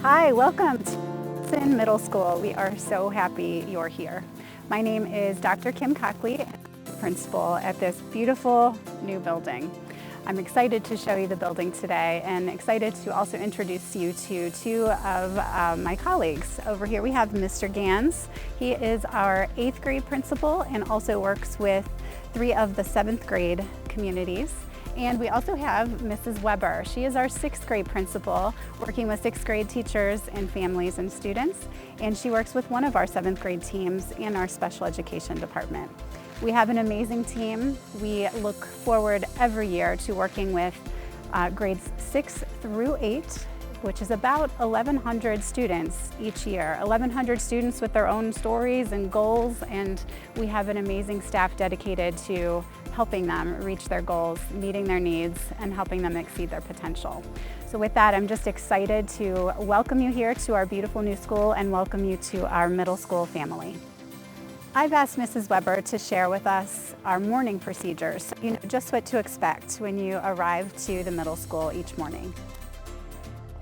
Hi, welcome to Hudson Middle School. We are so happy you're here. My name is Dr. Kim Cockley, principal at this beautiful new building. I'm excited to show you the building today and excited to also introduce you to two of my colleagues. Over here we have Mr. Gans. He is our 8th grade principal and also works with 3 of the 7th grade communities. And we also have Mrs. Weber. She is our 6th grade principal, working with 6th grade teachers and families and students. And she works with one of our 7th grade teams in our special education department. We have an amazing team. We look forward every year to working with grades 6 through 8, which is about 1,100 students each year. 1,100 students with their own stories and goals, and we have an amazing staff dedicated to helping them reach their goals, meeting their needs, and helping them exceed their potential. So with that, I'm just excited to welcome you here to our beautiful new school and welcome you to our middle school family. I've asked Mrs. Weber to share with us our morning procedures, so you know just what to expect when you arrive to the middle school each morning.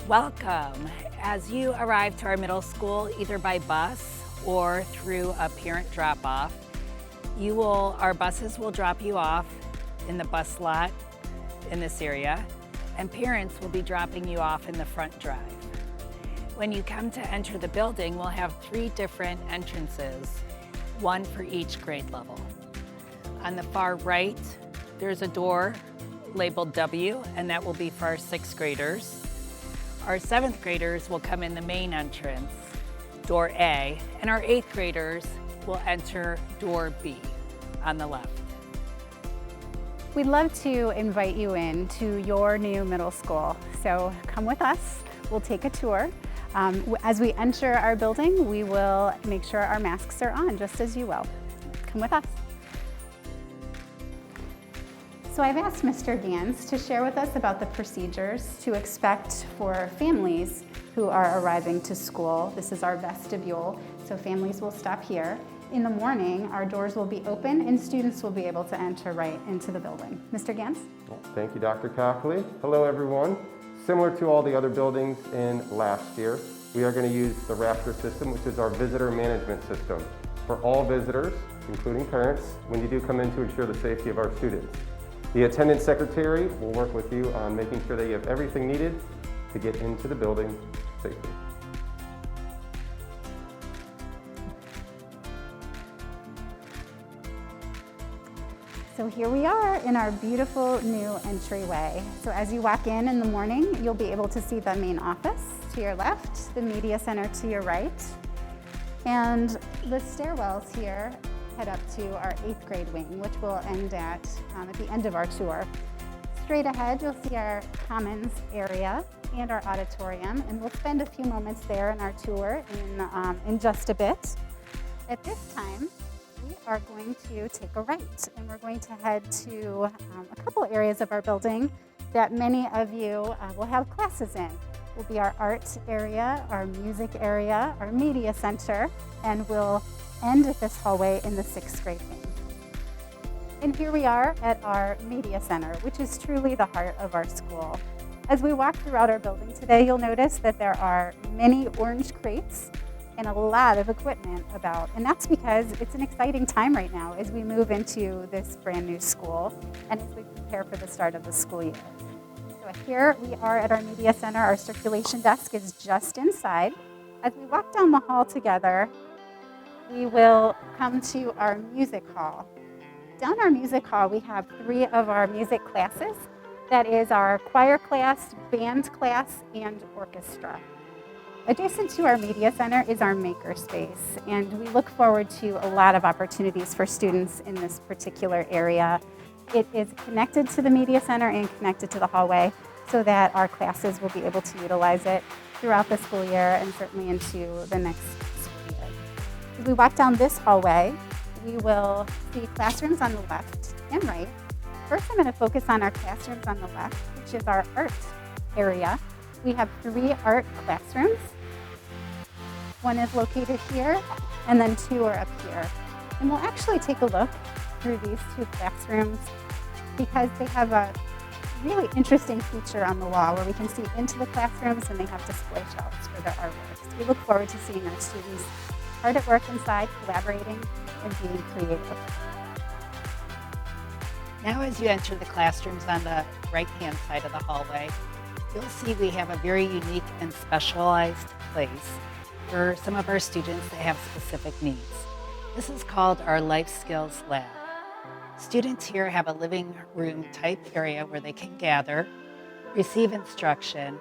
Welcome. As you arrive to our middle school, either by bus or through a parent drop-off, our buses will drop you off in the bus lot in this area, and parents will be dropping you off in the front drive. When you come to enter the building, we'll have 3 different entrances, 1 for each grade level. On the far right, there's a door labeled W, and that will be for our 6th graders. Our 7th graders will come in the main entrance, door A, and our 8th graders will enter door B on the left. We'd love to invite you in to your new middle school. So come with us, we'll take a tour. As we enter our building, we will make sure our masks are on, just as you will. Come with us. So I've asked Mr. Gans to share with us about the procedures to expect for families who are arriving to school. This is our vestibule, so families will stop here. In the morning, our doors will be open and students will be able to enter right into the building. Mr. Gans? Thank you, Dr. Cockley. Hello, everyone. Similar to all the other buildings in last year, we are going to use the Raptor system, which is our visitor management system for all visitors, including parents, when you do come in to ensure the safety of our students. The attendance secretary will work with you on making sure that you have everything needed to get into the building safely. So here we are in our beautiful new entryway. So as you walk in the morning, you'll be able to see the main office to your left, the media center to your right, and the stairwells here head up to our 8th grade wing, which will end at the end of our tour. Straight ahead, you'll see our commons area and our auditorium, and we'll spend a few moments there in our tour in just a bit. At this time, we are going to take a right, and we're going to head to a couple areas of our building that many of you will have classes in. Will be our art area, our music area, our media center, and we'll end at this hallway in the 6th grade wing. And here we are at our media center, which is truly the heart of our school. As we walk throughout our building today, you'll notice that there are many orange crates and a lot of equipment about. And that's because it's an exciting time right now as we move into this brand new school and as we prepare for the start of the school year. So here we are at our media center. Our circulation desk is just inside. As we walk down the hall together, we will come to our music hall. Down our music hall, we have 3 of our music classes. That is our choir class, band class, and orchestra. Adjacent to our media center is our maker space, and we look forward to a lot of opportunities for students in this particular area. It is connected to the media center and connected to the hallway so that our classes will be able to utilize it throughout the school year and certainly into the next school year. As we walk down this hallway, we will see classrooms on the left and right. First, I'm going to focus on our classrooms on the left, which is our art area. We have 3 art classrooms. One is located here, and then 2 are up here. And we'll actually take a look through these 2 classrooms because they have a really interesting feature on the wall where we can see into the classrooms and they have display shelves for their artworks. We look forward to seeing our students hard at work inside, collaborating and being creative. Now as you enter the classrooms on the right-hand side of the hallway, you'll see we have a very unique and specialized place for some of our students that have specific needs. This is called our Life Skills Lab. Students here have a living room type area where they can gather, receive instruction,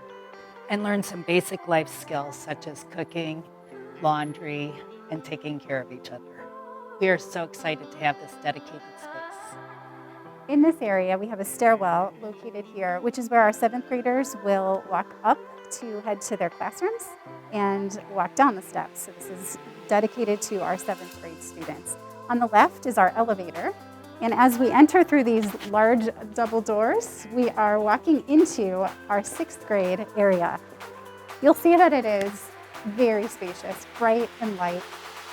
and learn some basic life skills such as cooking, laundry, and taking care of each other. We are so excited to have this dedicated space. In this area, we have a stairwell located here, which is where our 7th graders will walk up to head to their classrooms and walk down the steps. So this is dedicated to our 7th grade students. On the left is our elevator. And as we enter through these large double doors, we are walking into our 6th grade area. You'll see that it is very spacious, bright and light,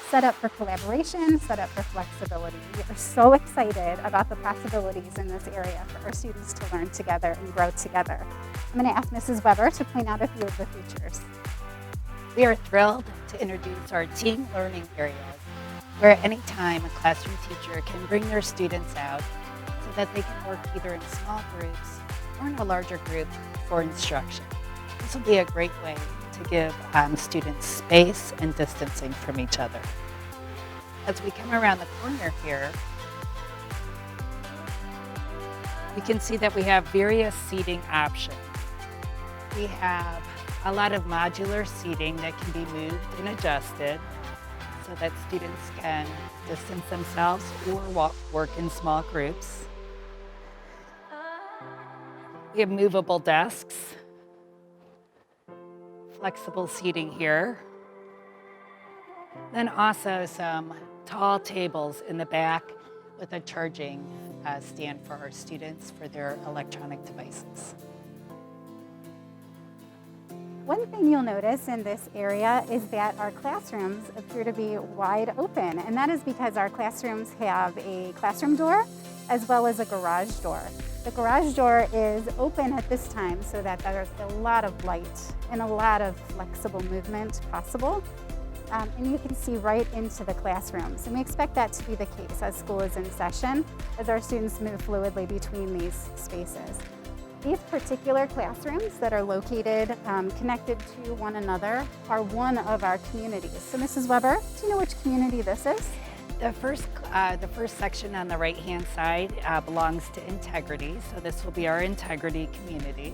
set up for collaboration, set up for flexibility. We are so excited about the possibilities in this area for our students to learn together and grow together. I'm going to ask Mrs. Weber to point out a few of the features. We are thrilled to introduce our team learning areas, where at any time a classroom teacher can bring their students out so that they can work either in small groups or in a larger group for instruction. This will be a great way to give students space and distancing from each other. As we come around the corner here, we can see that we have various seating options. We have a lot of modular seating that can be moved and adjusted so that students can distance themselves or work in small groups. We have movable desks, flexible seating here, then also some tall tables in the back with a charging stand for our students for their electronic devices. One thing you'll notice in this area is that our classrooms appear to be wide open, and that is because our classrooms have a classroom door as well as a garage door. The garage door is open at this time so that there's a lot of light and a lot of flexible movement possible. And you can see right into the classrooms. And we expect that to be the case as school is in session, as our students move fluidly between these spaces. These particular classrooms that are located connected to one another are one of our communities. So Mrs. Weber, do you know which community this is? The first section on the right-hand side belongs to Integrity, so this will be our Integrity community.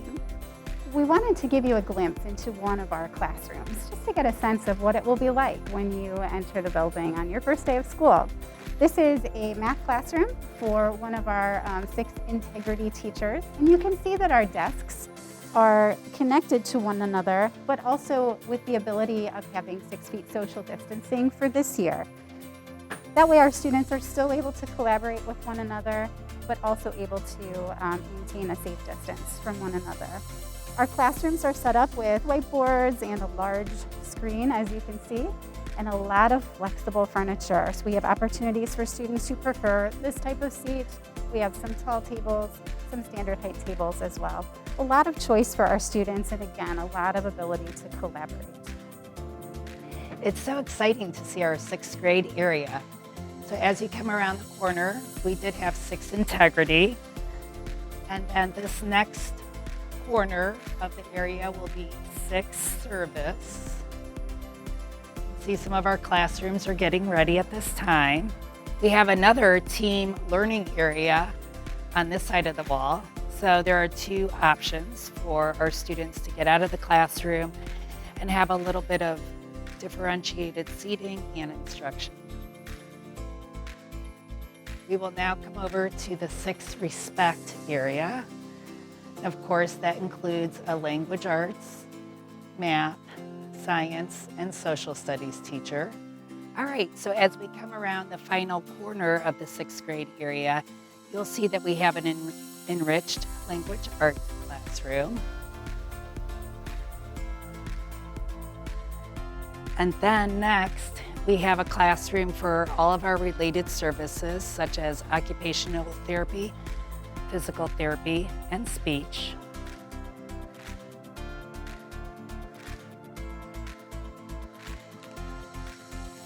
We wanted to give you a glimpse into one of our classrooms, just to get a sense of what it will be like when you enter the building on your first day of school. This is a math classroom for one of our 6 Integrity teachers, and you can see that our desks are connected to one another, but also with the ability of having 6 feet social distancing for this year. That way our students are still able to collaborate with one another, but also able to maintain a safe distance from one another. Our classrooms are set up with whiteboards and a large screen, as you can see, and a lot of flexible furniture. So we have opportunities for students who prefer this type of seat. We have some tall tables, some standard height tables as well. A lot of choice for our students, and again, a lot of ability to collaborate. It's so exciting to see our 6th grade area. So as you come around the corner, we did have 6 Integrity, and then this next corner of the area will be 6 Service. See, some of our classrooms are getting ready at this time. We have another team learning area on this side of the wall. So there are 2 options for our students to get out of the classroom and have a little bit of differentiated seating and instruction. We will now come over to the 6 Respect area. Of course, that includes a language arts, math, science, and social studies teacher. All right, so as we come around the final corner of the 6th grade area, you'll see that we have an enriched language arts classroom. And then next, we have a classroom for all of our related services, such as occupational therapy, physical therapy and speech.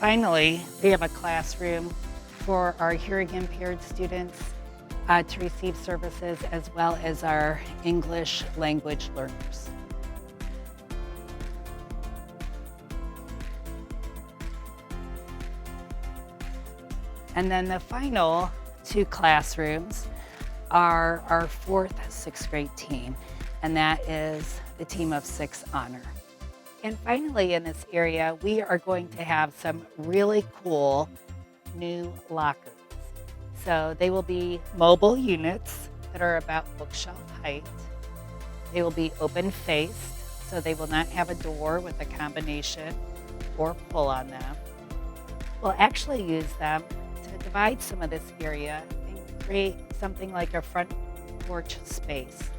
Finally, we have a classroom for our hearing impaired students to receive services, as well as our English language learners. And then the final two classrooms are our fourth sixth grade team, and that is the team of 6 Honor. And finally, in this area, we are going to have some really cool new lockers. So they will be mobile units that are about bookshelf height. They will be open-faced, so they will not have a door with a combination or pull on them. We'll actually use them to divide some of this area and create something like a front porch space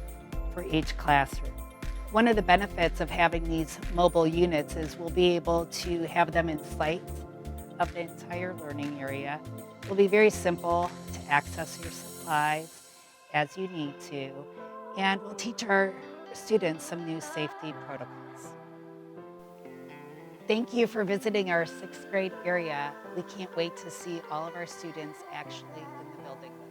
for each classroom. One of the benefits of having these mobile units is we'll be able to have them in sight of the entire learning area. It will be very simple to access your supplies as you need to, and we'll teach our students some new safety protocols. Thank you for visiting our 6th grade area. We can't wait to see all of our students actually in the building with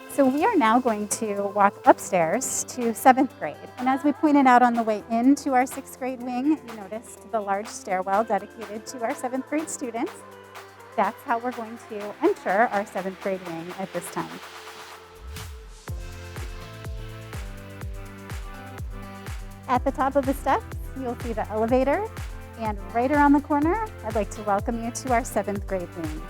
us. So we are now going to walk upstairs to 7th grade. And as we pointed out on the way into our 6th grade wing, you noticed the large stairwell dedicated to our 7th grade students. That's how we're going to enter our 7th grade wing at this time. At the top of the steps, you'll see the elevator, and right around the corner, I'd like to welcome you to our 7th grade wing.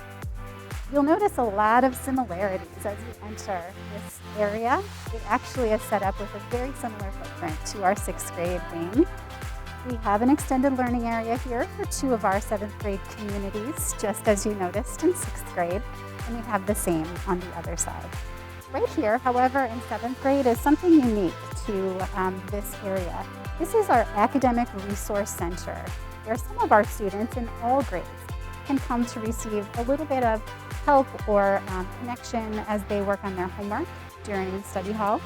You'll notice a lot of similarities as you enter this area. It actually is set up with a very similar footprint to our 6th grade wing. We have an extended learning area here for 2 of our 7th grade communities, just as you noticed in 6th grade, and we have the same on the other side. Right here, however, in 7th grade is something unique to this area. This is our academic resource center, where some of our students in all grades can come to receive a little bit of help or connection as they work on their homework during study hall,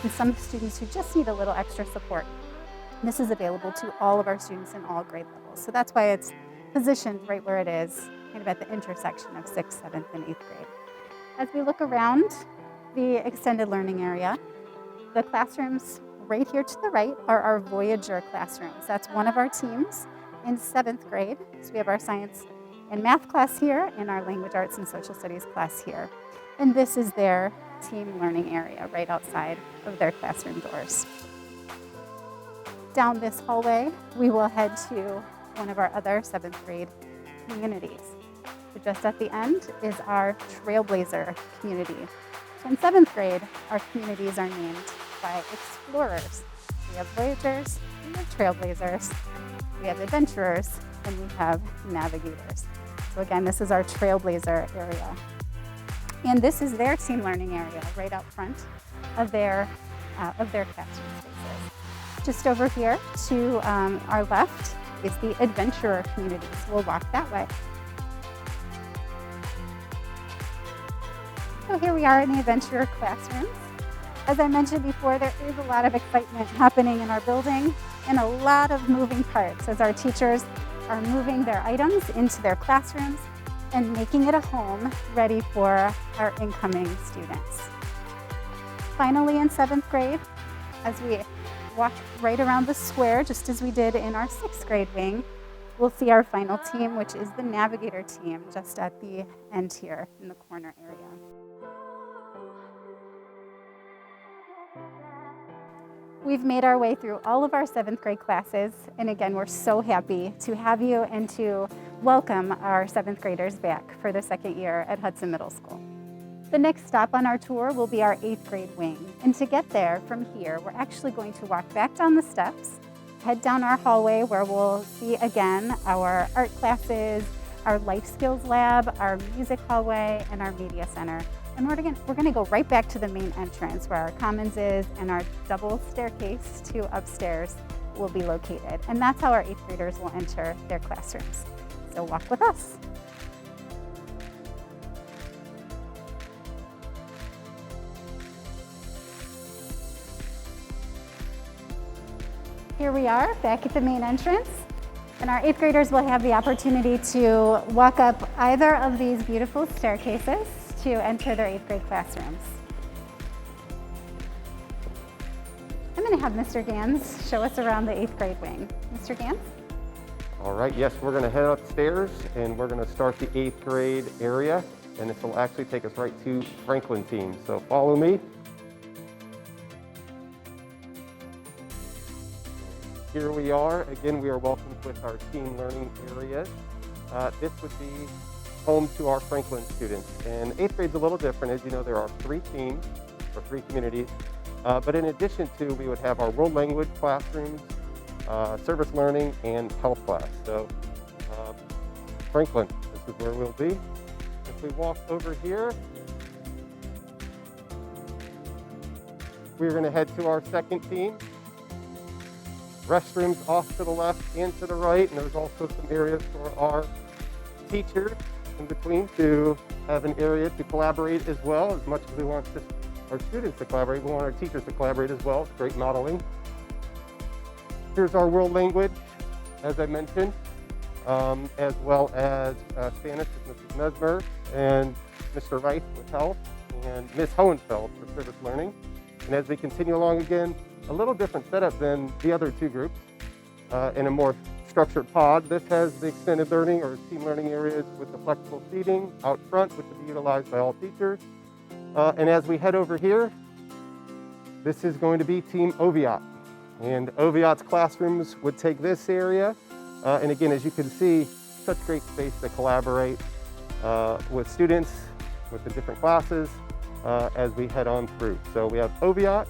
and some students who just need a little extra support. This is available to all of our students in all grade levels. So that's why it's positioned right where it is, kind of at the intersection of 6th, 7th, and 8th grade. As we look around the extended learning area, the classrooms right here to the right are our Voyager classrooms. That's one of our teams in 7th grade. So we have our science and math class here and our language arts and social studies class here. And this is their team learning area right outside of their classroom doors. Down this hallway, we will head to one of our other 7th grade communities. So just at the end is our Trailblazer community. So in 7th grade, our communities are named by explorers. We have Voyagers, we have Trailblazers, we have Adventurers, and we have Navigators. So again, this is our Trailblazer area. And this is their team learning area right out front of their classroom spaces. Just over here to our left is the Adventurer community. So we'll walk that way. So here we are in the Adventurer classrooms. As I mentioned before, there is a lot of excitement happening in our building and a lot of moving parts as our teachers are moving their items into their classrooms and making it a home ready for our incoming students. Finally, in 7th grade, as we walk right around the square, just as we did in our 6th grade wing, we'll see our final team, which is the Navigator team, just at the end here in the corner area. We've made our way through all of our 7th grade classes, and again, we're so happy to have you and to welcome our 7th graders back for the 2nd year at Hudson Middle School. The next stop on our tour will be our 8th grade wing, and to get there from here, we're actually going to walk back down the steps, head down our hallway where we'll see again our art classes, our life skills lab, our music hallway, and our media center. And we're gonna go right back to the main entrance where our commons is and our double staircase to upstairs will be located. And that's how our 8th graders will enter their classrooms. So walk with us. Here we are back at the main entrance, and our 8th graders will have the opportunity to walk up either of these beautiful staircases to enter their 8th grade classrooms. I'm going to have Mr. Gans show us around the 8th grade wing. Mr. Gans? All right, yes, we're going to head upstairs and we're going to start the 8th grade area, and this will actually take us right to Franklin team. So follow me. Here we are. Again, we are welcomed with our team learning areas. This would be home to our Franklin students. And 8th grade's a little different. As you know, there are 3 teams or 3 communities. But in addition to, we would have our world language classrooms, service learning, and health class. So Franklin, this is where we'll be. If we walk over here, we're going to head to our 2nd team. Restrooms off to the left and to the right, and there's also some areas for our teachers in between to have an area to collaborate as well. As much as we want our students to collaborate, we want our teachers to collaborate as well. It's great modeling. Here's our world language, as I mentioned, as well as Spanish with Mrs. Mesmer and Mr. Rice with health and Ms. Hohenfeld for service learning. And as we continue along again, a little different setup than the other 2 groups in a more structured pod. This has the extended learning or team learning areas with the flexible seating out front, which will be utilized by all teachers. And as we head over here, this is going to be Team Oviat. And Oviat's classrooms would take this area. And again, as you can see, such great space to collaborate with students, with the different classes as we head on through. So we have Oviat,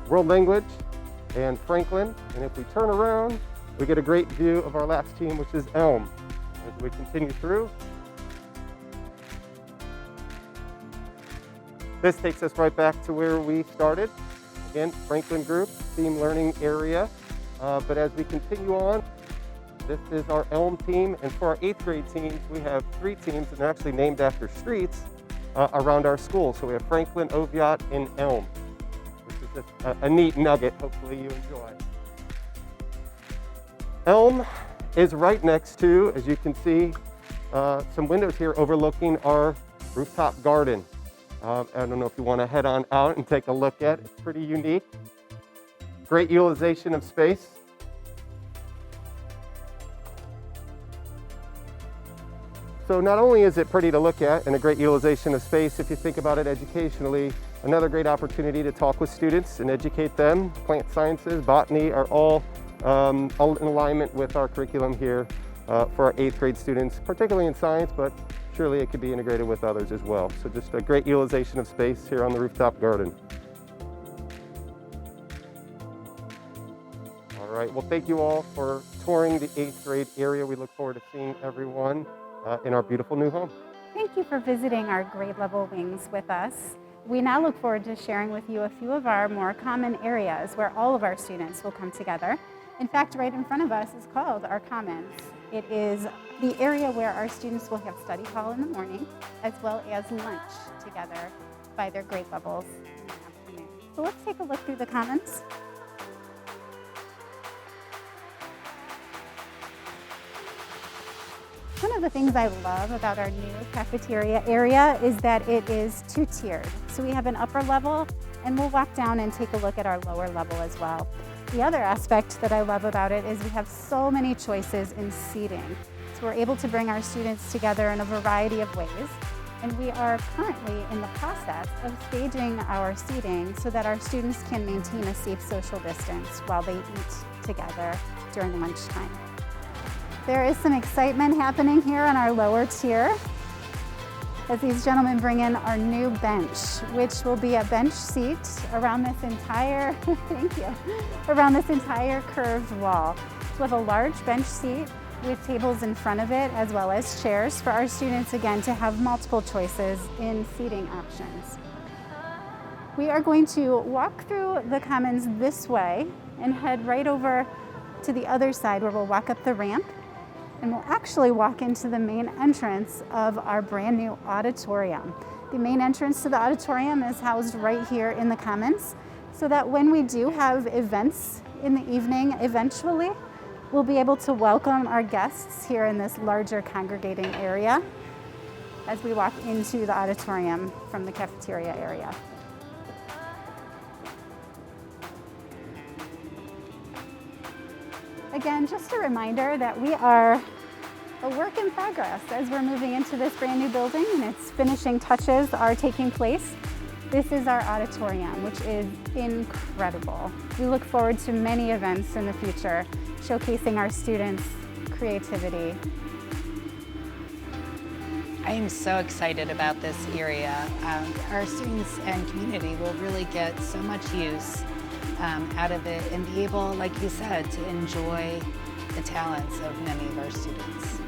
World Language, and Franklin. And if we turn around, we get a great view of our last team, which is Elm. As we continue through, this takes us right back to where we started. Again, Franklin group, team learning area. But as we continue on, this is our Elm team. And for our 8th grade teams, we have 3 teams, and they're actually named after streets around our school. So we have Franklin, Oviat, and Elm, which is just a neat nugget. Hopefully you enjoy. Elm is right next to, as you can see, some windows here overlooking our rooftop garden. I don't know if you want to head on out and take a look at it. It's pretty unique. Great utilization of space. So not only is it pretty to look at and a great utilization of space, if you think about it educationally, another great opportunity to talk with students and educate them. Plant sciences, botany are all in alignment with our curriculum here for our 8th grade students, particularly in science, but surely it could be integrated with others as well. So just a great utilization of space here on the rooftop garden. All right, well, thank you all for touring the 8th grade area. We look forward to seeing everyone in our beautiful new home. Thank you for visiting our grade level wings with us. We now look forward to sharing with you a few of our more common areas where all of our students will come together. In fact, right in front of us is called our Commons. It is the area where our students will have study hall in the morning, as well as lunch together by their grade levels in the afternoon. So let's take a look through the Commons. One of the things I love about our new cafeteria area is that it is 2-tiered. So we have an upper level, and we'll walk down and take a look at our lower level as well. The other aspect that I love about it is we have so many choices in seating. So we're able to bring our students together in a variety of ways. And we are currently in the process of staging our seating so that our students can maintain a safe social distance while they eat together during lunchtime. There is some excitement happening here on our lower tier as these gentlemen bring in our new bench, which will be a bench seat around this entire, thank you, around this entire curved wall. We'll have a large bench seat with tables in front of it, as well as chairs for our students, again, to have multiple choices in seating options. We are going to walk through the Commons this way and head right over to the other side where we'll walk up the ramp, and we'll actually walk into the main entrance of our brand new auditorium. The main entrance to the auditorium is housed right here in the Commons. so that when we do have events in the evening, eventually, we'll be able to welcome our guests here in this larger congregating area as we walk into the auditorium from the cafeteria area. Again, just a reminder that we are a work in progress as we're moving into this brand new building and its finishing touches are taking place. This is our auditorium, which is incredible. We look forward to many events in the future, showcasing our students' creativity. I am so excited about this area. Our students and community will really get so much use out of it and be able, like you said, to enjoy the talents of many of our students.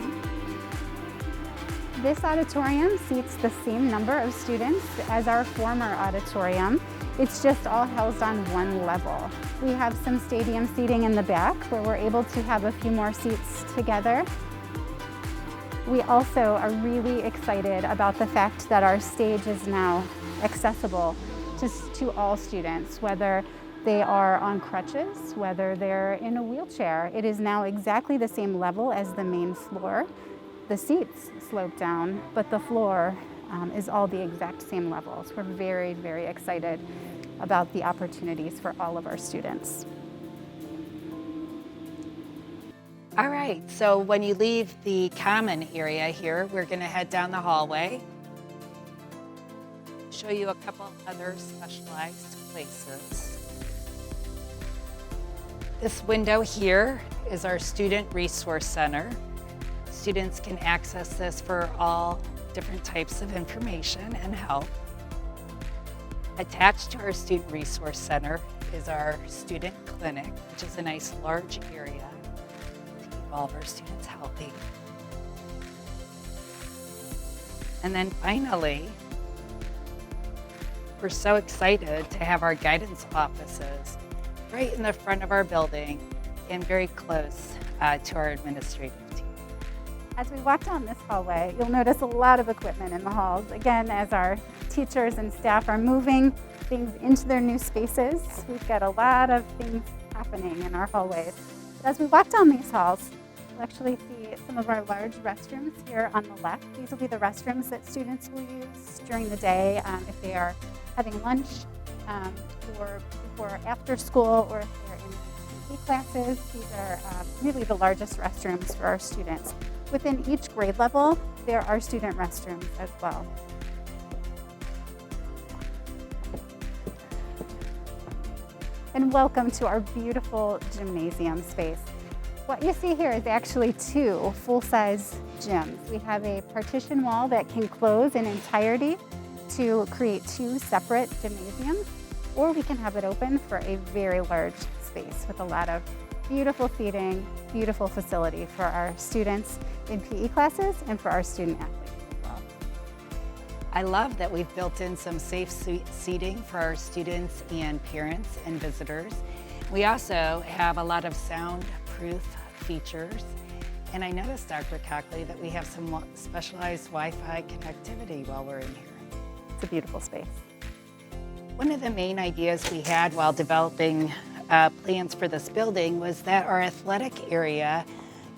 This auditorium seats the same number of students as our former auditorium. It's just all housed on one level. We have some stadium seating in the back where we're able to have a few more seats together. We also are really excited about the fact that our stage is now accessible to all students, whether they are on crutches, whether they're in a wheelchair. It is now exactly the same level as the main floor. The seats slope down, but the floor is all the exact same levels. We're very, very excited about the opportunities for all of our students. All right, so when you leave the common area here, we're gonna head down the hallway, show you a couple other specialized places. This window here is our Student Resource Center. Students can access this for all different types of information and help. Attached to our Student Resource Center is our Student Clinic, which is a nice large area to keep all of our students healthy. And then finally, we're so excited to have our guidance offices right in the front of our building and very close to our administrative team. As we walk down this hallway, you'll notice a lot of equipment in the halls. Again, as our teachers and staff are moving things into their new spaces, we've got a lot of things happening in our hallways. As we walk down these halls, you'll actually see some of our large restrooms here on the left. These will be the restrooms that students will use during the day if they are having lunch or before after school, or if they're in PE classes. These are really the largest restrooms for our students. Within each grade level, there are student restrooms as well. And welcome to our beautiful gymnasium space. What you see here is actually two full-size gyms. We have a partition wall that can close in entirety to create two separate gymnasiums, or we can have it open for a very large space with a lot of beautiful seating, beautiful facility for our students in PE classes and for our student athletes as well. I love that we've built in some safe seating for our students and parents and visitors. We also have a lot of soundproof features. And I noticed, Dr. Cockley, that we have some specialized Wi-Fi connectivity while we're in here. It's a beautiful space. One of the main ideas we had while developing plans for this building was that our athletic area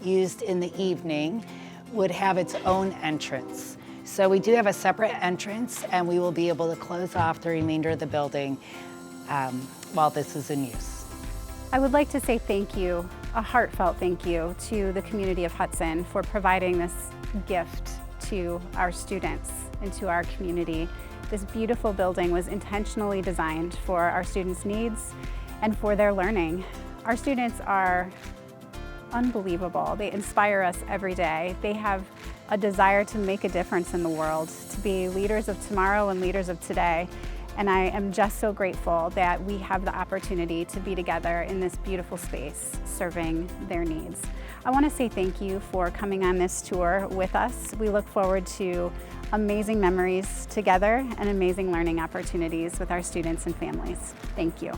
used in the evening would have its own entrance. So we do have a separate entrance, and we will be able to close off the remainder of the building while this is in use. I would like to say thank you, a heartfelt thank you to the community of Hudson for providing this gift to our students and to our community. This beautiful building was intentionally designed for our students' needs and for their learning. Our students are unbelievable. They inspire us every day. They have a desire to make a difference in the world, to be leaders of tomorrow and leaders of today. And I am just so grateful that we have the opportunity to be together in this beautiful space, serving their needs. I want to say thank you for coming on this tour with us. We look forward to amazing memories together and amazing learning opportunities with our students and families. Thank you.